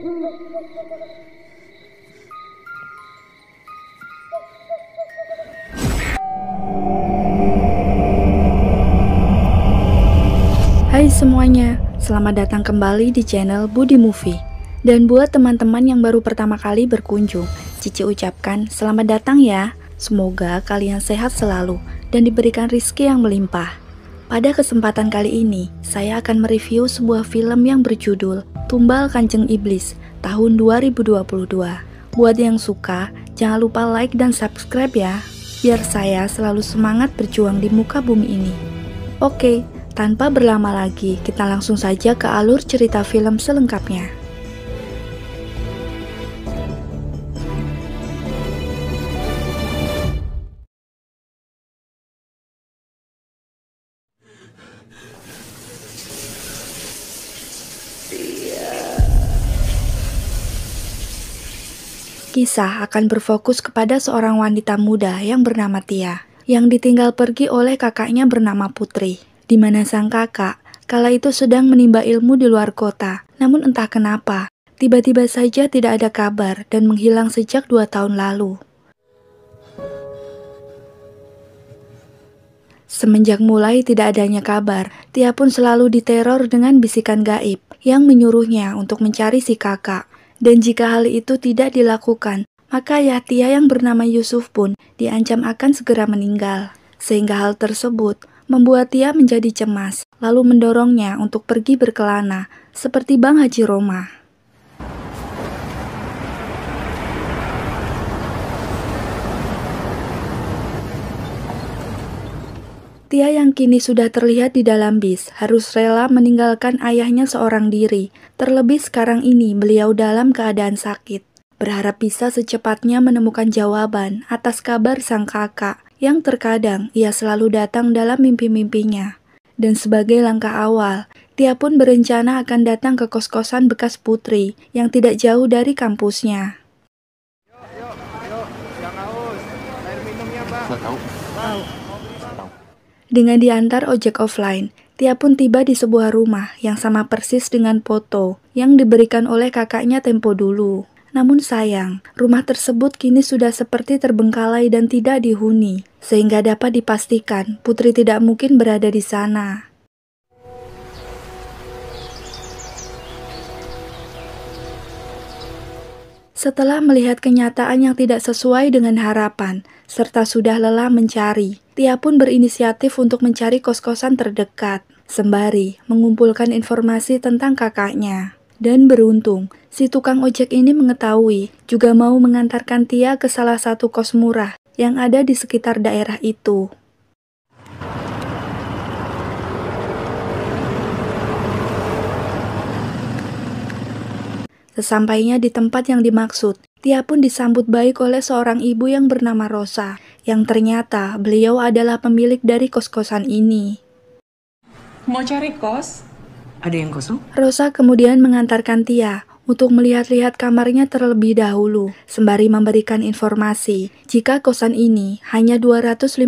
Hai semuanya, selamat datang kembali di channel Budi Movie. Dan buat teman-teman yang baru pertama kali berkunjung, Cici ucapkan selamat datang ya. Semoga kalian sehat selalu dan diberikan rizki yang melimpah. Pada kesempatan kali ini, saya akan mereview sebuah film yang berjudul Tumbal Kanjeng Iblis tahun 2022. Buat yang suka, jangan lupa like dan subscribe ya, biar saya selalu semangat berjuang di muka bumi ini. Oke, tanpa berlama lagi, kita langsung saja ke alur cerita film selengkapnya. Kisah akan berfokus kepada seorang wanita muda yang bernama Tia, yang ditinggal pergi oleh kakaknya bernama Putri, di mana sang kakak kala itu sedang menimba ilmu di luar kota. Namun entah kenapa, tiba-tiba saja tidak ada kabar dan menghilang sejak 2 tahun lalu. Semenjak mulai tidak adanya kabar, Tia pun selalu diteror dengan bisikan gaib yang menyuruhnya untuk mencari si kakak. Dan jika hal itu tidak dilakukan, maka ayah Tia yang bernama Yusuf pun diancam akan segera meninggal. Sehingga hal tersebut membuat Tia menjadi cemas, lalu mendorongnya untuk pergi berkelana, seperti Bang Haji Roma. Tia yang kini sudah terlihat di dalam bis harus rela meninggalkan ayahnya seorang diri. Terlebih sekarang ini beliau dalam keadaan sakit. Berharap bisa secepatnya menemukan jawaban atas kabar sang kakak yang terkadang ia selalu datang dalam mimpi-mimpinya. Dan sebagai langkah awal, Tia pun berencana akan datang ke kos-kosan bekas Putri yang tidak jauh dari kampusnya. Yuk, yang haus. Air minumnya, Mbak. Tahu. Dengan diantar ojek offline, Tia pun tiba di sebuah rumah yang sama persis dengan foto yang diberikan oleh kakaknya tempo dulu. Namun sayang, rumah tersebut kini sudah seperti terbengkalai dan tidak dihuni, sehingga dapat dipastikan Putri tidak mungkin berada di sana. Setelah melihat kenyataan yang tidak sesuai dengan harapan, serta sudah lelah mencari, Tia pun berinisiatif untuk mencari kos-kosan terdekat, sembari mengumpulkan informasi tentang kakaknya. Dan beruntung, si tukang ojek ini mengetahui juga mau mengantarkan Tia ke salah satu kos murah yang ada di sekitar daerah itu. Sesampainya di tempat yang dimaksud, Tia pun disambut baik oleh seorang ibu yang bernama Rosa, yang ternyata beliau adalah pemilik dari kos-kosan ini. Mau cari kos? Ada yang kosong? Rosa kemudian mengantarkan Tia untuk melihat-lihat kamarnya terlebih dahulu, sembari memberikan informasi jika kosan ini hanya 250.000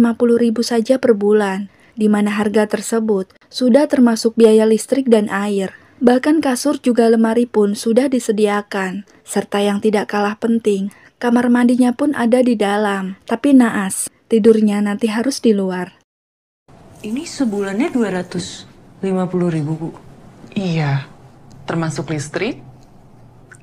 saja per bulan, di mana harga tersebut sudah termasuk biaya listrik dan air. Bahkan kasur juga lemari pun sudah disediakan. Serta yang tidak kalah penting, kamar mandinya pun ada di dalam. Tapi naas, tidurnya nanti harus di luar. Ini sebulannya 250.000, Bu. Iya, termasuk listrik,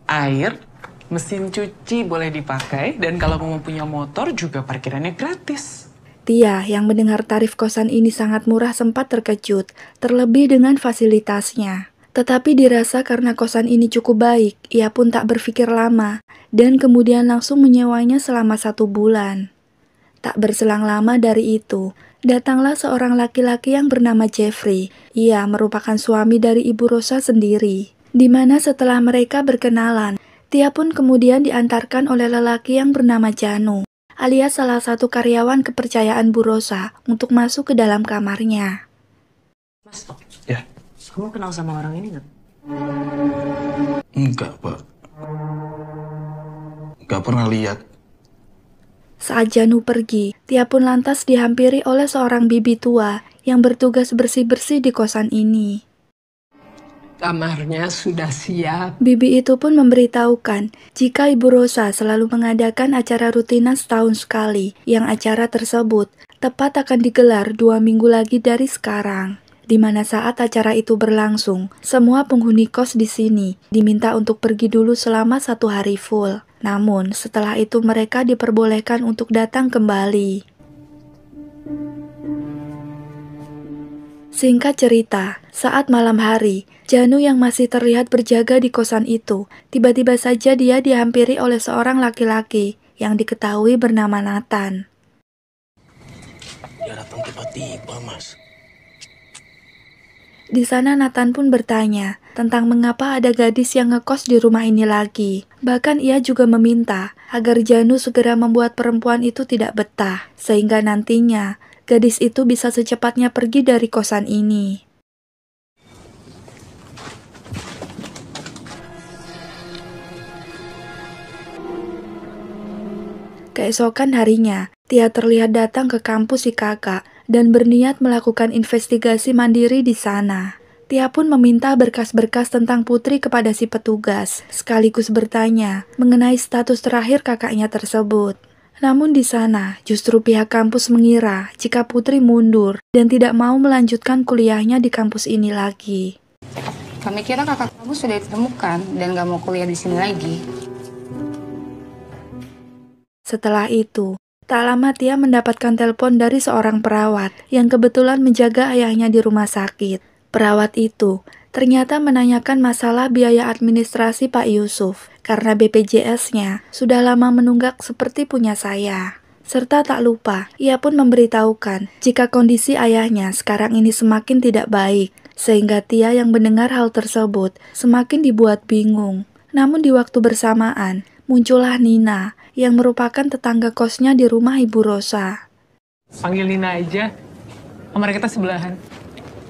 air, mesin cuci boleh dipakai, dan kalau mau punya motor juga parkirannya gratis. Tia yang mendengar tarif kosan ini sangat murah sempat terkejut, terlebih dengan fasilitasnya. Tetapi dirasa karena kosan ini cukup baik, ia pun tak berpikir lama, dan kemudian langsung menyewanya selama 1 bulan. Tak berselang lama dari itu, datanglah seorang laki-laki yang bernama Jeffrey. Ia merupakan suami dari Ibu Rosa sendiri, di mana setelah mereka berkenalan, Tia pun kemudian diantarkan oleh lelaki yang bernama Janu, alias salah satu karyawan kepercayaan Bu Rosa, untuk masuk ke dalam kamarnya. Mas, Ya. kamu kenal sama orang ini nggak? Enggak, Pak. Enggak pernah lihat. Saat Janu pergi, Tia pun lantas dihampiri oleh seorang bibi tua yang bertugas bersih-bersih di kosan ini. Kamarnya sudah siap. Bibi itu pun memberitahukan jika Ibu Rosa selalu mengadakan acara rutinitas setahun sekali, yang acara tersebut tepat akan digelar 2 minggu lagi dari sekarang. Di mana saat acara itu berlangsung, semua penghuni kos di sini diminta untuk pergi dulu selama 1 hari full. Namun setelah itu mereka diperbolehkan untuk datang kembali. Singkat cerita, saat malam hari, Janu yang masih terlihat berjaga di kosan itu, tiba-tiba saja dia dihampiri oleh seorang laki-laki yang diketahui bernama Nathan. Dia datang tiba-tiba, Mas. Di sana Nathan pun bertanya tentang mengapa ada gadis yang ngekos di rumah ini lagi. Bahkan ia juga meminta agar Janu segera membuat perempuan itu tidak betah, sehingga nantinya gadis itu bisa secepatnya pergi dari kosan ini. Keesokan harinya, Tia terlihat datang ke kampus si kakak dan berniat melakukan investigasi mandiri di sana. Tia pun meminta berkas-berkas tentang Putri kepada si petugas, sekaligus bertanya mengenai status terakhir kakaknya tersebut. Namun di sana, justru pihak kampus mengira jika Putri mundur dan tidak mau melanjutkan kuliahnya di kampus ini lagi. Kami kira kakak kamu sudah ditemukan dan gak mau kuliah di sini lagi. Setelah itu, tak lama Tia mendapatkan telepon dari seorang perawat yang kebetulan menjaga ayahnya di rumah sakit. Perawat itu ternyata menanyakan masalah biaya administrasi Pak Yusuf karena BPJS-nya sudah lama menunggak seperti punya saya. Serta tak lupa, ia pun memberitahukan jika kondisi ayahnya sekarang ini semakin tidak baik, sehingga Tia yang mendengar hal tersebut semakin dibuat bingung. Namun di waktu bersamaan, muncullah Nina yang merupakan tetangga kosnya di rumah Ibu Rosa. Panggil Nina aja. Kamar kita sebelahan.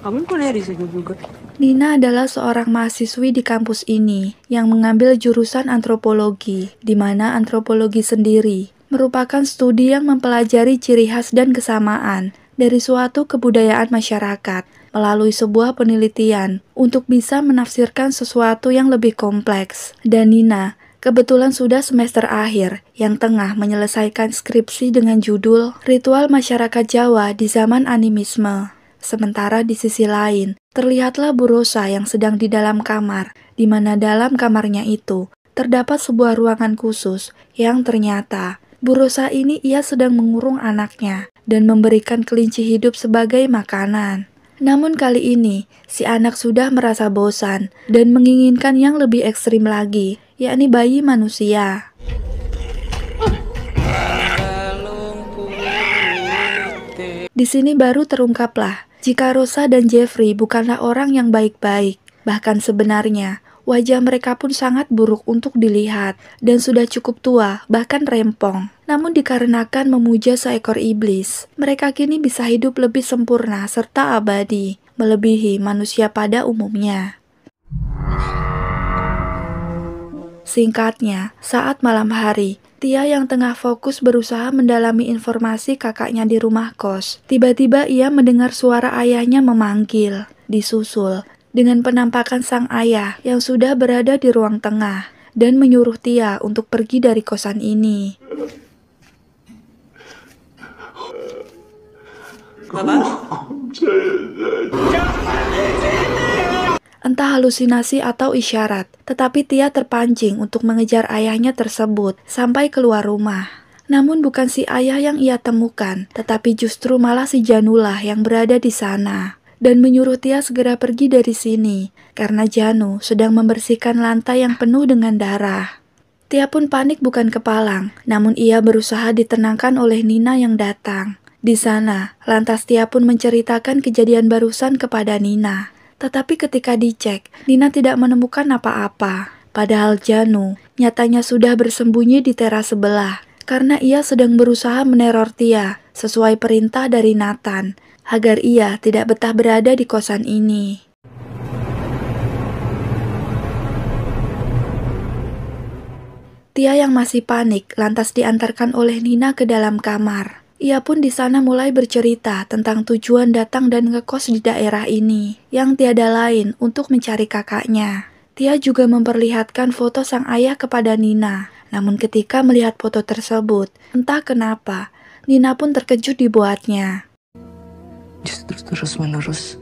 Kamu kuliah di sini juga? Nina adalah seorang mahasiswi di kampus ini yang mengambil jurusan antropologi, di mana antropologi sendiri merupakan studi yang mempelajari ciri khas dan kesamaan dari suatu kebudayaan masyarakat melalui sebuah penelitian untuk bisa menafsirkan sesuatu yang lebih kompleks. Dan Nina kebetulan sudah semester akhir yang tengah menyelesaikan skripsi dengan judul Ritual Masyarakat Jawa di Zaman Animisme. Sementara di sisi lain, terlihatlah Bu Rosa yang sedang di dalam kamar, di mana dalam kamarnya itu terdapat sebuah ruangan khusus yang ternyata Bu Rosa ini ia sedang mengurung anaknya dan memberikan kelinci hidup sebagai makanan. Namun kali ini, si anak sudah merasa bosan dan menginginkan yang lebih ekstrim lagi, yakni bayi manusia. Di sini baru terungkaplah jika Rosa dan Jeffrey bukanlah orang yang baik-baik. Bahkan sebenarnya, wajah mereka pun sangat buruk untuk dilihat dan sudah cukup tua, bahkan rempong. Namun dikarenakan memuja seekor iblis, mereka kini bisa hidup lebih sempurna serta abadi, melebihi manusia pada umumnya. Singkatnya, saat malam hari, Tia yang tengah fokus berusaha mendalami informasi kakaknya di rumah kos, tiba-tiba ia mendengar suara ayahnya memanggil, disusul dengan penampakan sang ayah yang sudah berada di ruang tengah dan menyuruh Tia untuk pergi dari kosan ini. Entah halusinasi atau isyarat, tetapi Tia terpancing untuk mengejar ayahnya tersebut sampai keluar rumah. Namun bukan si ayah yang ia temukan, tetapi justru malah si Janulah yang berada di sana dan menyuruh Tia segera pergi dari sini karena Janu sedang membersihkan lantai yang penuh dengan darah. Tia pun panik bukan kepalang, namun ia berusaha ditenangkan oleh Nina yang datang. Di sana, lantas Tia pun menceritakan kejadian barusan kepada Nina. Tetapi ketika dicek, Nina tidak menemukan apa-apa. Padahal Janu nyatanya sudah bersembunyi di teras sebelah karena ia sedang berusaha meneror Tia sesuai perintah dari Nathan agar ia tidak betah berada di kosan ini. Tia yang masih panik lantas diantarkan oleh Nina ke dalam kamar. Ia pun di sana mulai bercerita tentang tujuan datang dan ngekos di daerah ini, yang tiada lain untuk mencari kakaknya. Tia juga memperlihatkan foto sang ayah kepada Nina. Namun ketika melihat foto tersebut, entah kenapa, Nina pun terkejut dibuatnya. Justru terus-menerus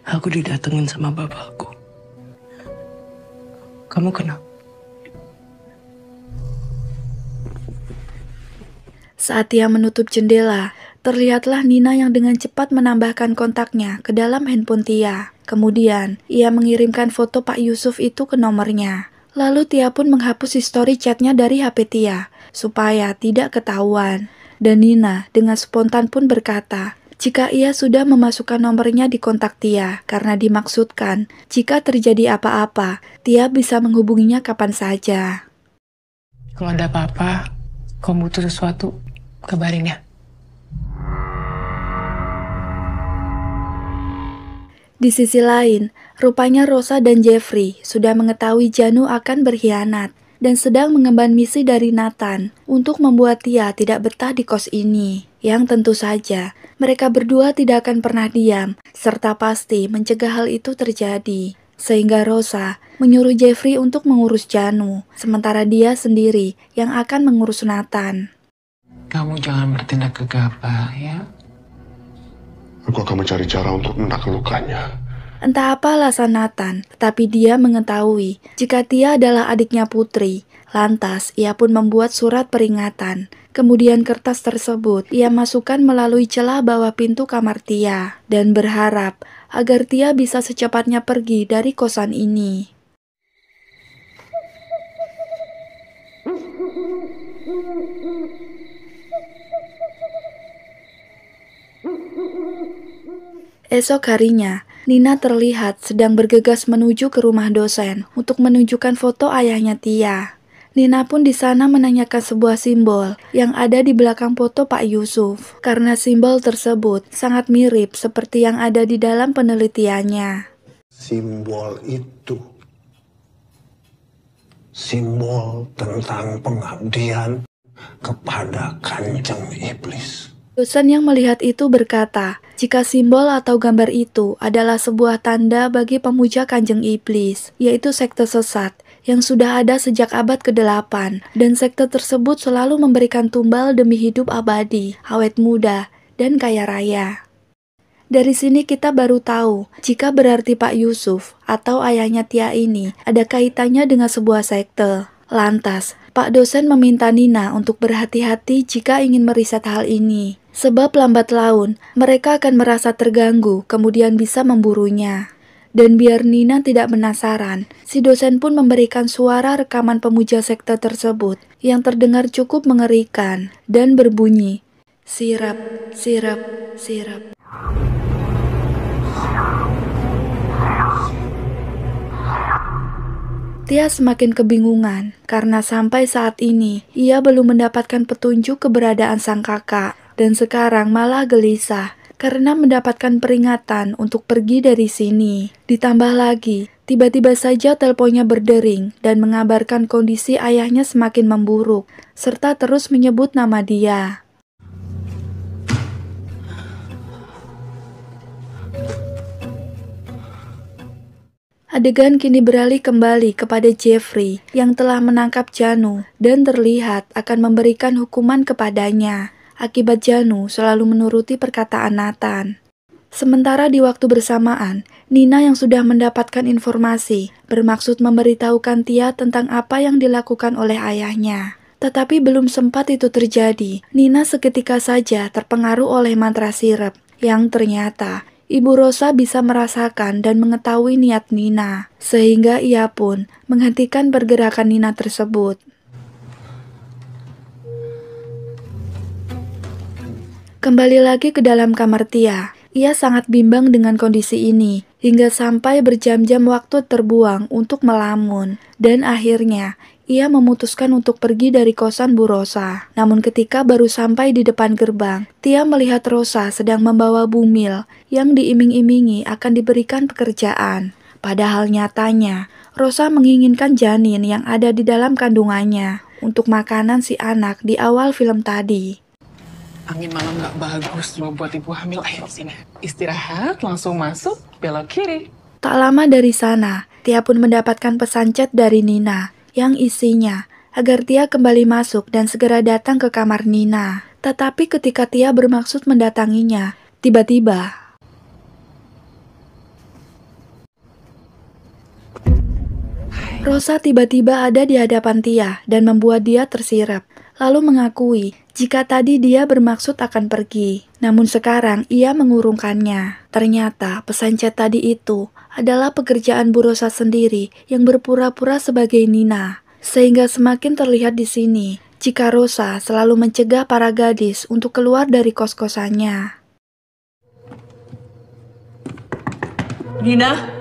aku didatengin sama bapakku. Kamu kenapa? Saat Tia menutup jendela, terlihatlah Nina yang dengan cepat menambahkan kontaknya ke dalam handphone Tia. Kemudian, ia mengirimkan foto Pak Yusuf itu ke nomornya. Lalu Tia pun menghapus histori chatnya dari HP Tia, supaya tidak ketahuan. Dan Nina dengan spontan pun berkata, jika ia sudah memasukkan nomornya di kontak Tia, karena dimaksudkan, jika terjadi apa-apa, Tia bisa menghubunginya kapan saja. Kalau ada apa-apa, kamu butuh sesuatu, kabarin ya. Di sisi lain, rupanya Rosa dan Jeffrey sudah mengetahui Janu akan berkhianat dan sedang mengemban misi dari Nathan untuk membuat Tia tidak betah di kos ini. Yang tentu saja, mereka berdua tidak akan pernah diam serta pasti mencegah hal itu terjadi. Sehingga Rosa menyuruh Jeffrey untuk mengurus Janu, sementara dia sendiri yang akan mengurus Nathan. Kamu jangan bertindak gegabah ya. Aku akan mencari cara untuk menaklukkan lukanya. Entah apa alasan Nathan, tetapi dia mengetahui jika Tia adalah adiknya Putri. Lantas, ia pun membuat surat peringatan. Kemudian kertas tersebut ia masukkan melalui celah bawah pintu kamar Tia dan berharap agar Tia bisa secepatnya pergi dari kosan ini. Esok harinya, Nina terlihat sedang bergegas menuju ke rumah dosen untuk menunjukkan foto ayahnya Tia. Nina pun di sana menanyakan sebuah simbol yang ada di belakang foto Pak Yusuf, karena simbol tersebut sangat mirip seperti yang ada di dalam penelitiannya. Simbol itu simbol tentang pengabdian kepada Kanjeng Iblis. Dosen yang melihat itu berkata, jika simbol atau gambar itu adalah sebuah tanda bagi pemuja Kanjeng Iblis, yaitu sekte sesat yang sudah ada sejak abad ke-8, dan sekte tersebut selalu memberikan tumbal demi hidup abadi, awet muda, dan kaya raya. Dari sini kita baru tahu jika berarti Pak Yusuf atau ayahnya Tia ini ada kaitannya dengan sebuah sekte. Lantas, Pak dosen meminta Nina untuk berhati-hati jika ingin meriset hal ini. Sebab lambat laun, mereka akan merasa terganggu, kemudian bisa memburunya. Dan biar Nina tidak penasaran, si dosen pun memberikan suara rekaman pemuja sekte tersebut yang terdengar cukup mengerikan dan berbunyi, sirap, sirap, sirap. Tia semakin kebingungan karena sampai saat ini ia belum mendapatkan petunjuk keberadaan sang kakak. Dan sekarang malah gelisah karena mendapatkan peringatan untuk pergi dari sini. Ditambah lagi, tiba-tiba saja teleponnya berdering dan mengabarkan kondisi ayahnya semakin memburuk, serta terus menyebut nama dia. Adegan kini beralih kembali kepada Jeffrey yang telah menangkap Janu dan terlihat akan memberikan hukuman kepadanya. Akibat Janu selalu menuruti perkataan Nathan. Sementara di waktu bersamaan, Nina yang sudah mendapatkan informasi bermaksud memberitahukan Tia tentang apa yang dilakukan oleh ayahnya. Tetapi belum sempat itu terjadi, Nina seketika saja terpengaruh oleh mantra sirep yang ternyata Ibu Rosa bisa merasakan dan mengetahui niat Nina, sehingga ia pun menghentikan pergerakan Nina tersebut. Kembali lagi ke dalam kamar Tia, ia sangat bimbang dengan kondisi ini, hingga sampai berjam-jam waktu terbuang untuk melamun. Dan akhirnya, ia memutuskan untuk pergi dari kosan Bu Rosa. Namun ketika baru sampai di depan gerbang, Tia melihat Rosa sedang membawa Bumil yang diiming-imingi akan diberikan pekerjaan. Padahal nyatanya, Rosa menginginkan janin yang ada di dalam kandungannya untuk makanan si anak di awal film tadi. Angin malam nggak bagus loh buat ibu hamil. Ayo sini. Istirahat, langsung masuk, belok kiri. Tak lama dari sana, Tia pun mendapatkan pesan chat dari Nina yang isinya agar Tia kembali masuk dan segera datang ke kamar Nina. Tetapi ketika Tia bermaksud mendatanginya, tiba-tiba Rosa tiba-tiba ada di hadapan Tia dan membuat dia tersirap, lalu mengakui jika tadi dia bermaksud akan pergi. Namun sekarang ia mengurungkannya. Ternyata pesan chat tadi itu adalah pekerjaan Bu Rosa sendiri yang berpura-pura sebagai Nina. Sehingga semakin terlihat di sini jika Rosa selalu mencegah para gadis untuk keluar dari kos-kosannya. Nina?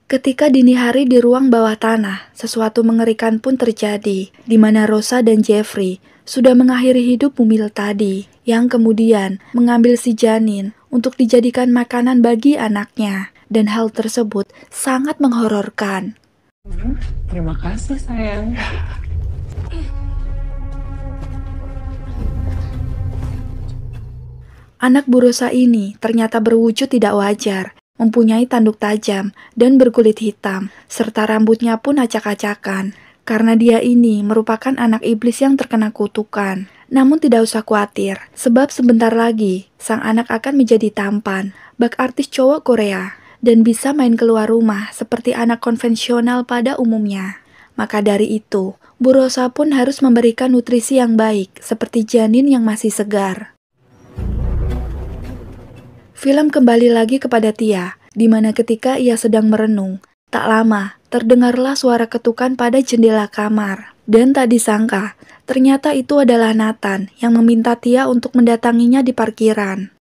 Ketika dini hari di ruang bawah tanah, sesuatu mengerikan pun terjadi, di mana Rosa dan Jeffrey sudah mengakhiri hidup mumil tadi, yang kemudian mengambil si janin untuk dijadikan makanan bagi anaknya, dan hal tersebut sangat menghororkan. Terima kasih sayang. Anak Bu Rosa ini ternyata berwujud tidak wajar, mempunyai tanduk tajam dan berkulit hitam, serta rambutnya pun acak-acakan. Karena dia ini merupakan anak iblis yang terkena kutukan. Namun tidak usah khawatir, sebab sebentar lagi sang anak akan menjadi tampan, bak artis cowok Korea, dan bisa main keluar rumah seperti anak konvensional pada umumnya. Maka dari itu, Bu Rosa pun harus memberikan nutrisi yang baik, seperti janin yang masih segar. Film kembali lagi kepada Tia, di mana ketika ia sedang merenung, tak lama terdengarlah suara ketukan pada jendela kamar. Dan tak disangka, ternyata itu adalah Nathan yang meminta Tia untuk mendatanginya di parkiran.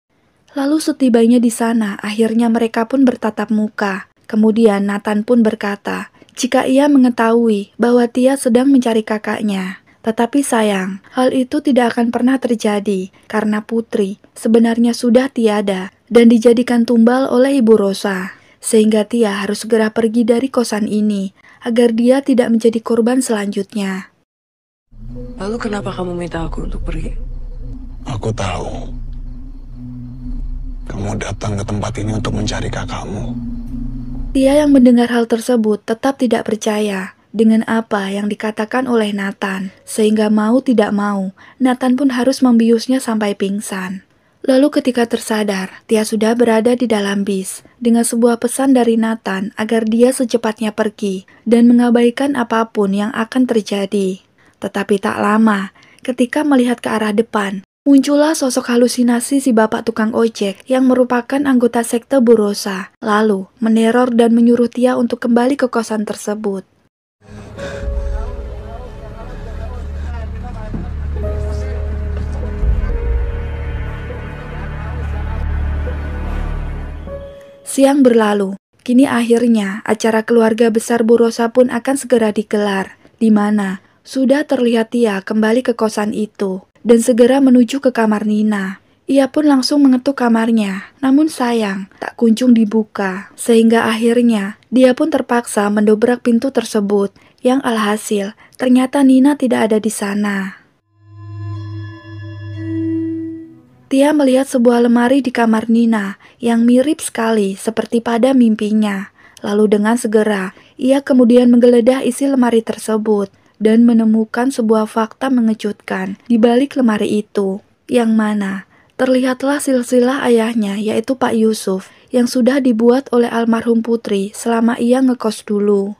Lalu setibanya di sana, akhirnya mereka pun bertatap muka. Kemudian Nathan pun berkata, jika ia mengetahui bahwa Tia sedang mencari kakaknya. Tetapi sayang, hal itu tidak akan pernah terjadi karena Putri sebenarnya sudah tiada dan dijadikan tumbal oleh Ibu Rosa. Sehingga Tia harus segera pergi dari kosan ini agar dia tidak menjadi korban selanjutnya. Lalu kenapa kamu minta aku untuk pergi? Aku tahu. Kamu datang ke tempat ini untuk mencari kakakmu. Tia yang mendengar hal tersebut tetap tidak percaya dengan apa yang dikatakan oleh Nathan, sehingga mau tidak mau, Nathan pun harus membiusnya sampai pingsan. Lalu ketika tersadar, Tia sudah berada di dalam bis, dengan sebuah pesan dari Nathan agar dia secepatnya pergi, dan mengabaikan apapun yang akan terjadi. Tetapi tak lama, ketika melihat ke arah depan, muncullah sosok halusinasi si bapak tukang ojek yang merupakan anggota sekte Bu Rosa, lalu meneror dan menyuruh Tia untuk kembali ke kosan tersebut. Siang berlalu, kini akhirnya acara keluarga besar Bu Rosa pun akan segera digelar, di mana sudah terlihat Tia kembali ke kosan itu dan segera menuju ke kamar Nina. Ia pun langsung mengetuk kamarnya, namun sayang tak kunjung dibuka, sehingga akhirnya dia pun terpaksa mendobrak pintu tersebut, yang alhasil ternyata Nina tidak ada di sana. Tia melihat sebuah lemari di kamar Nina yang mirip sekali seperti pada mimpinya. Lalu dengan segera, ia kemudian menggeledah isi lemari tersebut dan menemukan sebuah fakta mengejutkan di balik lemari itu, yang mana terlihatlah silsilah ayahnya yaitu Pak Yusuf yang sudah dibuat oleh almarhum Putri selama ia ngekos dulu.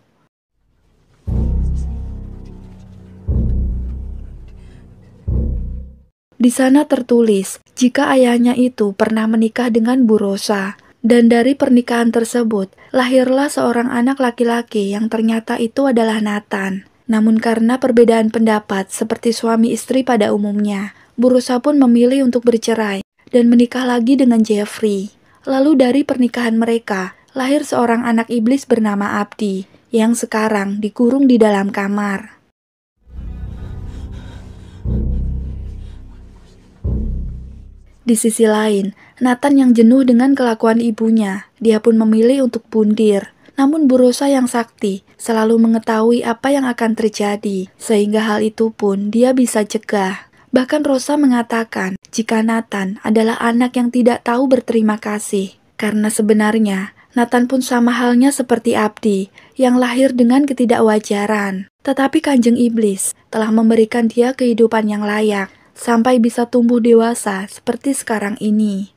Di sana tertulis jika ayahnya itu pernah menikah dengan Bu Rosa, dan dari pernikahan tersebut lahirlah seorang anak laki-laki yang ternyata itu adalah Nathan. Namun karena perbedaan pendapat seperti suami istri pada umumnya, Bu Rosa pun memilih untuk bercerai dan menikah lagi dengan Jeffrey. Lalu dari pernikahan mereka lahir seorang anak iblis bernama Abdi yang sekarang dikurung di dalam kamar. Di sisi lain, Nathan yang jenuh dengan kelakuan ibunya, dia pun memilih untuk bundir. Namun Bu Rosa yang sakti selalu mengetahui apa yang akan terjadi, sehingga hal itu pun dia bisa cegah. Bahkan Rosa mengatakan jika Nathan adalah anak yang tidak tahu berterima kasih. Karena sebenarnya Nathan pun sama halnya seperti Abdi yang lahir dengan ketidakwajaran. Tetapi Kanjeng Iblis telah memberikan dia kehidupan yang layak sampai bisa tumbuh dewasa seperti sekarang ini.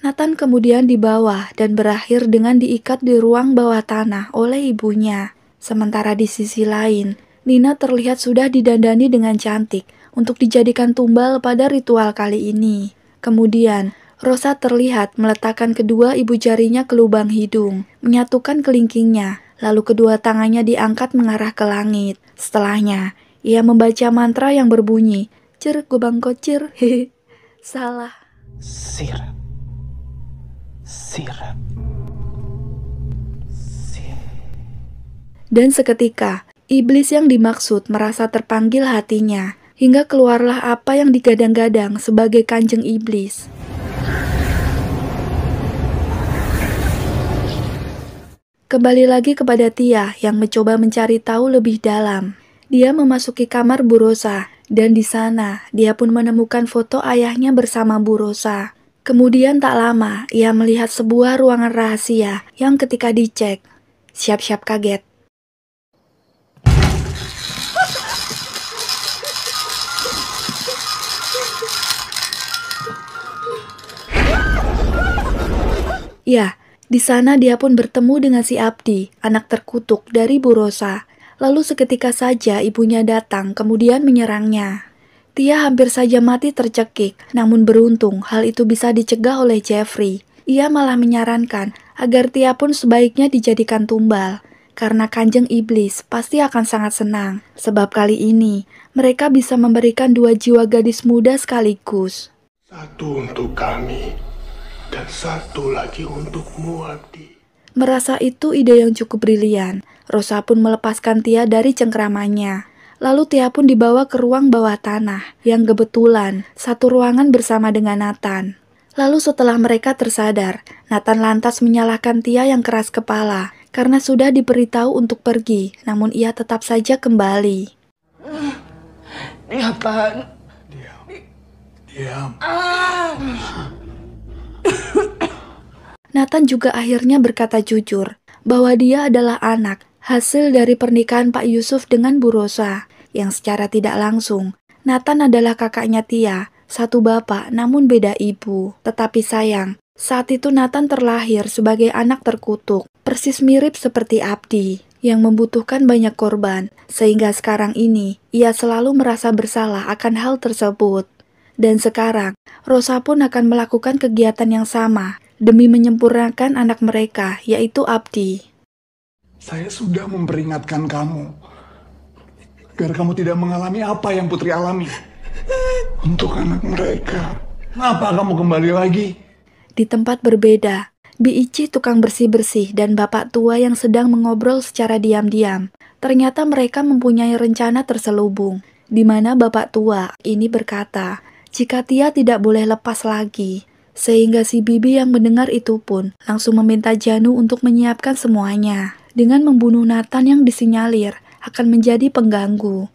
Nathan kemudian dibawa dan berakhir dengan diikat di ruang bawah tanah oleh ibunya. Sementara di sisi lain, Nina terlihat sudah didandani dengan cantik untuk dijadikan tumbal pada ritual kali ini. Kemudian, Rosa terlihat meletakkan kedua ibu jarinya ke lubang hidung, menyatukan kelingkingnya, lalu kedua tangannya diangkat mengarah ke langit. Setelahnya, ia membaca mantra yang berbunyi, "Cer gobang kocir." Hehe, salah. Sirap. Dan seketika, iblis yang dimaksud merasa terpanggil hatinya, hingga keluarlah apa yang digadang-gadang sebagai Kanjeng Iblis. Kembali lagi kepada Tia yang mencoba mencari tahu lebih dalam. Dia memasuki kamar Bu Rosa, dan di sana dia pun menemukan foto ayahnya bersama Bu Rosa. Kemudian tak lama, ia melihat sebuah ruangan rahasia yang ketika dicek, siap-siap kaget. Ya, di sana dia pun bertemu dengan si Abdi, anak terkutuk dari Bu Rosa. Lalu seketika saja ibunya datang kemudian menyerangnya. Tia hampir saja mati tercekik, namun beruntung hal itu bisa dicegah oleh Jeffrey. Ia malah menyarankan agar Tia pun sebaiknya dijadikan tumbal, karena Kanjeng Iblis pasti akan sangat senang, sebab kali ini mereka bisa memberikan 2 jiwa gadis muda sekaligus. Satu untuk kami, dan satu lagi untukmu, Abdi. Merasa itu ide yang cukup brilian, Rosa pun melepaskan Tia dari cengkramannya. Lalu Tia pun dibawa ke ruang bawah tanah, yang kebetulan satu ruangan bersama dengan Nathan. Lalu setelah mereka tersadar, Nathan lantas menyalahkan Tia yang keras kepala, karena sudah diberitahu untuk pergi, namun ia tetap saja kembali. Ini apaan? Diam. Nathan juga akhirnya berkata jujur, bahwa dia adalah anak hasil dari pernikahan Pak Yusuf dengan Bu Rosa, yang secara tidak langsung, Nathan adalah kakaknya Tia, satu bapak namun beda ibu. Tetapi sayang, saat itu Nathan terlahir sebagai anak terkutuk, persis mirip seperti Abdi, yang membutuhkan banyak korban, sehingga sekarang ini ia selalu merasa bersalah akan hal tersebut. Dan sekarang, Rosa pun akan melakukan kegiatan yang sama, demi menyempurnakan anak mereka, yaitu Abdi. Saya sudah memperingatkan kamu, agar kamu tidak mengalami apa yang Putri alami. Untuk anak mereka, kenapa kamu kembali lagi? Di tempat berbeda, Bi Ici tukang bersih-bersih dan bapak tua yang sedang mengobrol secara diam-diam. Ternyata mereka mempunyai rencana terselubung, di mana bapak tua ini berkata, jika Tia tidak boleh lepas lagi. Sehingga si Bibi yang mendengar itu pun langsung meminta Janu untuk menyiapkan semuanya, dengan membunuh Nathan yang disinyalir akan menjadi pengganggu.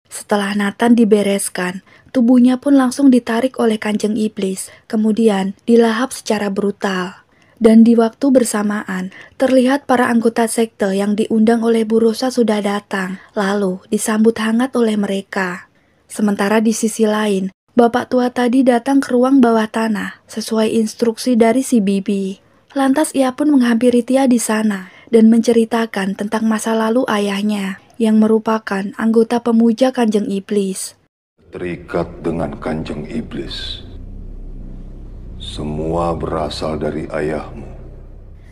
Setelah Nathan dibereskan, tubuhnya pun langsung ditarik oleh Kanjeng Iblis, kemudian dilahap secara brutal. Dan di waktu bersamaan, terlihat para anggota sekte yang diundang oleh Bu Rosa sudah datang, lalu disambut hangat oleh mereka. Sementara di sisi lain, bapak tua tadi datang ke ruang bawah tanah, sesuai instruksi dari si Bibi. Lantas ia pun menghampiri Tia di sana, dan menceritakan tentang masa lalu ayahnya, yang merupakan anggota pemuja Kanjeng Iblis. Terikat dengan Kanjeng Iblis. Semua berasal dari ayahmu.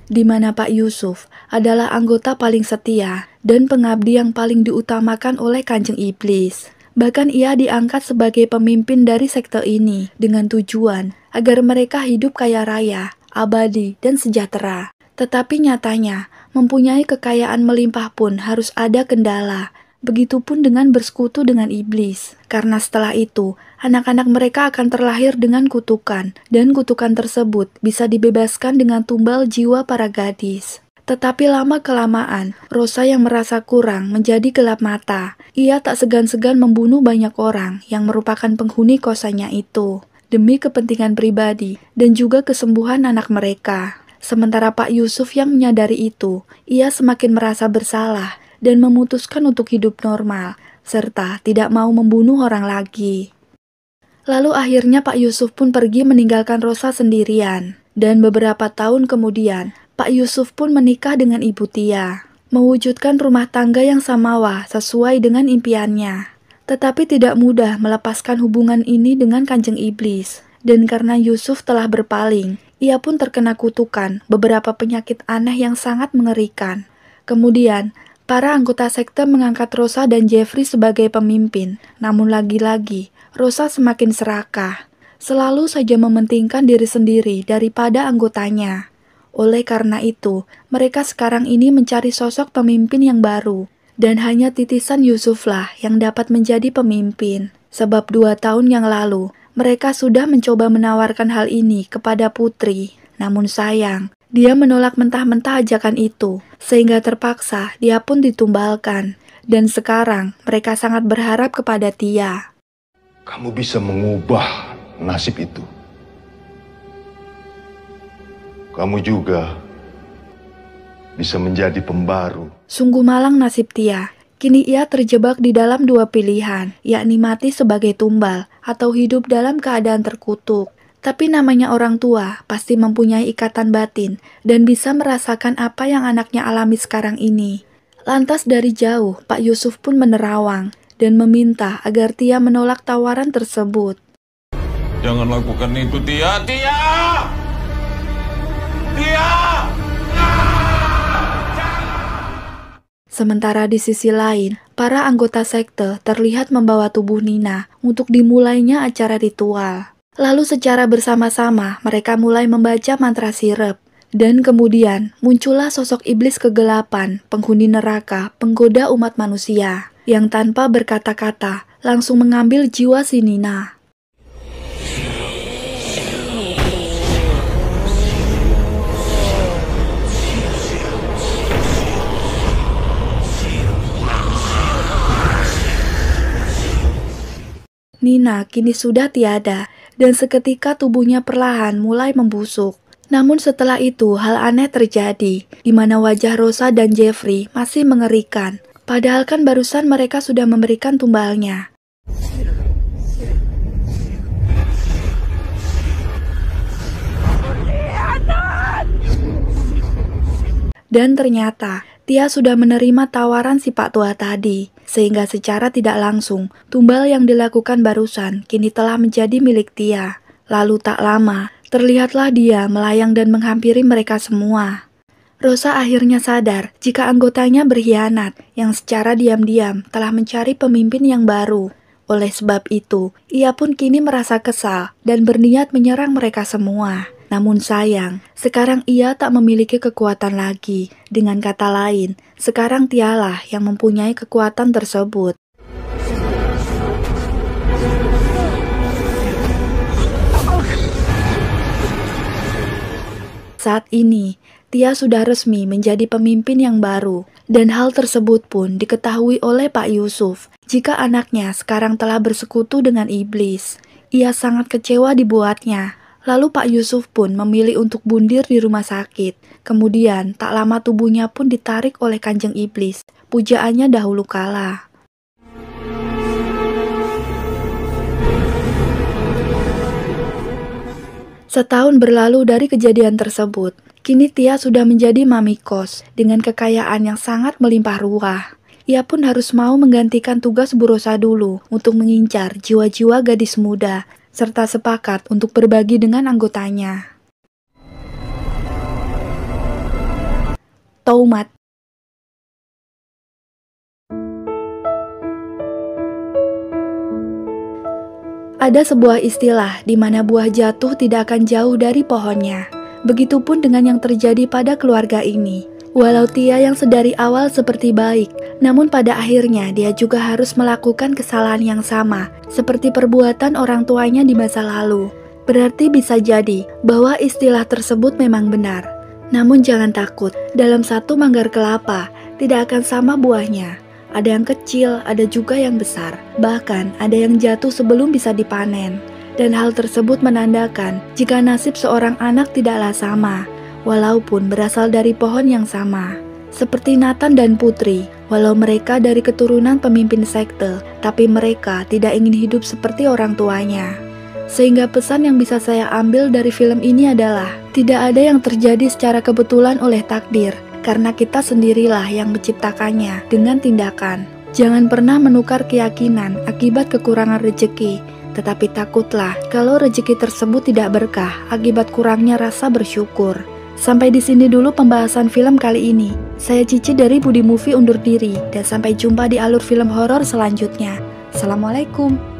Di mana Pak Yusuf adalah anggota paling setia dan pengabdi yang paling diutamakan oleh Kanjeng Iblis. Bahkan ia diangkat sebagai pemimpin dari sekte ini dengan tujuan agar mereka hidup kaya raya, abadi, dan sejahtera. Tetapi nyatanya, mempunyai kekayaan melimpah pun harus ada kendala. Begitupun dengan bersekutu dengan iblis. Karena setelah itu, anak-anak mereka akan terlahir dengan kutukan, dan kutukan tersebut bisa dibebaskan dengan tumbal jiwa para gadis. Tetapi lama-kelamaan, Rosa yang merasa kurang menjadi gelap mata. Ia tak segan-segan membunuh banyak orang yang merupakan penghuni kosannya itu, demi kepentingan pribadi dan juga kesembuhan anak mereka. Sementara Pak Yusuf yang menyadari itu, ia semakin merasa bersalah dan memutuskan untuk hidup normal, serta tidak mau membunuh orang lagi. Lalu akhirnya Pak Yusuf pun pergi meninggalkan Rosa sendirian. Dan beberapa tahun kemudian, Pak Yusuf pun menikah dengan Ibu Tia, mewujudkan rumah tangga yang samawa sesuai dengan impiannya. Tetapi tidak mudah melepaskan hubungan ini dengan Kanjeng Iblis. Dan karena Yusuf telah berpaling, ia pun terkena kutukan beberapa penyakit aneh yang sangat mengerikan. Kemudian, para anggota sekte mengangkat Rosa dan Jeffrey sebagai pemimpin. Namun lagi-lagi, Rosa semakin serakah, selalu saja mementingkan diri sendiri daripada anggotanya. Oleh karena itu, mereka sekarang ini mencari sosok pemimpin yang baru, dan hanya titisan Yusuflah yang dapat menjadi pemimpin. Sebab 2 tahun yang lalu, mereka sudah mencoba menawarkan hal ini kepada Putri. Namun sayang, dia menolak mentah-mentah ajakan itu, sehingga terpaksa dia pun ditumbalkan. Dan sekarang, mereka sangat berharap kepada Tia. Kamu bisa mengubah nasib itu. Kamu juga bisa menjadi pembaru. Sungguh malang nasib Tia. Kini ia terjebak di dalam 2 pilihan, yakni mati sebagai tumbal atau hidup dalam keadaan terkutuk. Tapi namanya orang tua pasti mempunyai ikatan batin dan bisa merasakan apa yang anaknya alami sekarang ini. Lantas dari jauh, Pak Yusuf pun menerawang dan meminta agar Tia menolak tawaran tersebut. Jangan lakukan itu, Tia! Tia! Tia! Sementara di sisi lain, para anggota sekte terlihat membawa tubuh Nina untuk dimulainya acara ritual. Lalu secara bersama-sama mereka mulai membaca mantra sirep. Dan kemudian muncullah sosok iblis kegelapan, penghuni neraka, penggoda umat manusia, yang tanpa berkata-kata langsung mengambil jiwa si Nina. Nina kini sudah tiada, dan seketika tubuhnya perlahan mulai membusuk. Namun setelah itu hal aneh terjadi, di mana wajah Rosa dan Jeffrey masih mengerikan. Padahal kan barusan mereka sudah memberikan tumbalnya. Dan ternyata, Tia sudah menerima tawaran si Pak Tua tadi, sehingga secara tidak langsung, tumbal yang dilakukan barusan kini telah menjadi milik Tia. Lalu tak lama, terlihatlah dia melayang dan menghampiri mereka semua. Rosa akhirnya sadar jika anggotanya berkhianat, yang secara diam-diam telah mencari pemimpin yang baru. Oleh sebab itu, ia pun kini merasa kesal dan berniat menyerang mereka semua. Namun sayang, sekarang ia tak memiliki kekuatan lagi. Dengan kata lain, sekarang Tialah yang mempunyai kekuatan tersebut. Saat ini, Tia sudah resmi menjadi pemimpin yang baru, dan hal tersebut pun diketahui oleh Pak Yusuf. Jika anaknya sekarang telah bersekutu dengan iblis, ia sangat kecewa dibuatnya. Lalu Pak Yusuf pun memilih untuk bundir di rumah sakit. Kemudian tak lama tubuhnya pun ditarik oleh Kanjeng Iblis, pujaannya dahulu kala. Setahun berlalu dari kejadian tersebut. Kini Tia sudah menjadi mami kos dengan kekayaan yang sangat melimpah ruah. Ia pun harus mau menggantikan tugas Bu Rosa dulu untuk mengincar jiwa-jiwa gadis muda, serta sepakat untuk berbagi dengan anggotanya. Taumat. Ada sebuah istilah di mana buah jatuh tidak akan jauh dari pohonnya. Begitupun dengan yang terjadi pada keluarga ini. Walau Tia yang sedari awal seperti baik, namun pada akhirnya dia juga harus melakukan kesalahan yang sama, seperti perbuatan orang tuanya di masa lalu. Berarti bisa jadi bahwa istilah tersebut memang benar. Namun jangan takut, dalam satu manggar kelapa tidak akan sama buahnya. Ada yang kecil, ada juga yang besar. Bahkan ada yang jatuh sebelum bisa dipanen. Dan hal tersebut menandakan jika nasib seorang anak tidaklah sama, walaupun berasal dari pohon yang sama. Seperti Nathan dan Putri, walau mereka dari keturunan pemimpin sekte, tapi mereka tidak ingin hidup seperti orang tuanya. Sehingga pesan yang bisa saya ambil dari film ini adalah, tidak ada yang terjadi secara kebetulan oleh takdir, karena kita sendirilah yang menciptakannya dengan tindakan. Jangan pernah menukar keyakinan akibat kekurangan rezeki, tetapi takutlah kalau rezeki tersebut tidak berkah akibat kurangnya rasa bersyukur. Sampai di sini dulu pembahasan film kali ini. Saya Cici dari Budi Movie undur diri, dan sampai jumpa di alur film horor selanjutnya. Assalamualaikum.